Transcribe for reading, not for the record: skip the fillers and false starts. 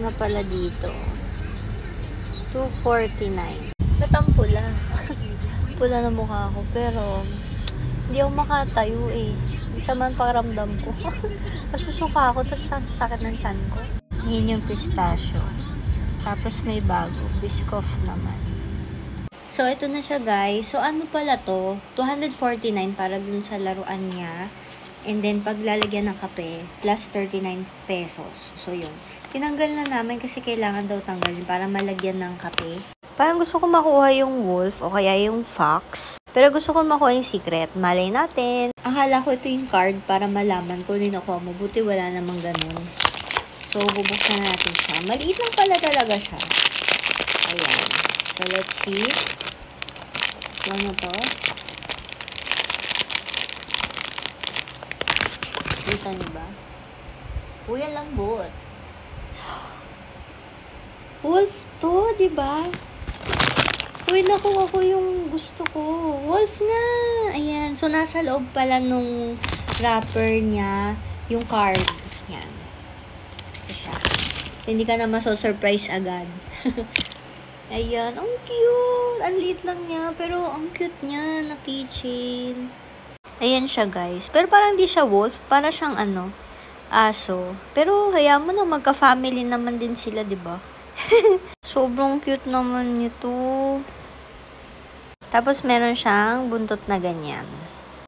na pala dito. 249. Pula. Pula na mukha ko. Pero, hindi ako makatayo eh. Isa man pakiramdam ko. Masusuka ako, tapos sasakit ng tiyan ko. Yan yung pistachio. Tapos may bago. Biscoff naman. So, ito na siya guys. So, ano pala to? 249 para dun sa laruan niya. And then, paglalagyan ng kape, plus 39 pesos. So, yun. Tinanggal na namin kasi kailangan daw tanggalin para malagyan ng kape. Parang gusto ko makuha yung wolf o kaya yung fox. Pero gusto ko makuha yung secret. Malay natin. Akala ko ito yung card para malaman ko din ako. Mabuti wala namang ganun. So, bubuksan na natin siya. Maliit lang pala talaga siya. Ayan. So, let's see. Ano to? Kita niyo ba? Uy, ang lambot. Wolf to, diba? Uy, nakuha ko yung gusto ko. Wolf nga! Ayan. So, nasa loob pala nung wrapper niya yung card. Yan. Ito siya. So, hindi ka na maso-surprise agad. Ayan. Ang cute! Ang liit lang niya. Pero, ang cute niya na keychain. Ayan siya, guys. Pero, parang hindi siya wolf. Para siyang aso. Pero, hayaan mo na. Magka-family naman din sila, diba? Sobrang cute naman nito. Tapos, meron siyang buntot na ganyan.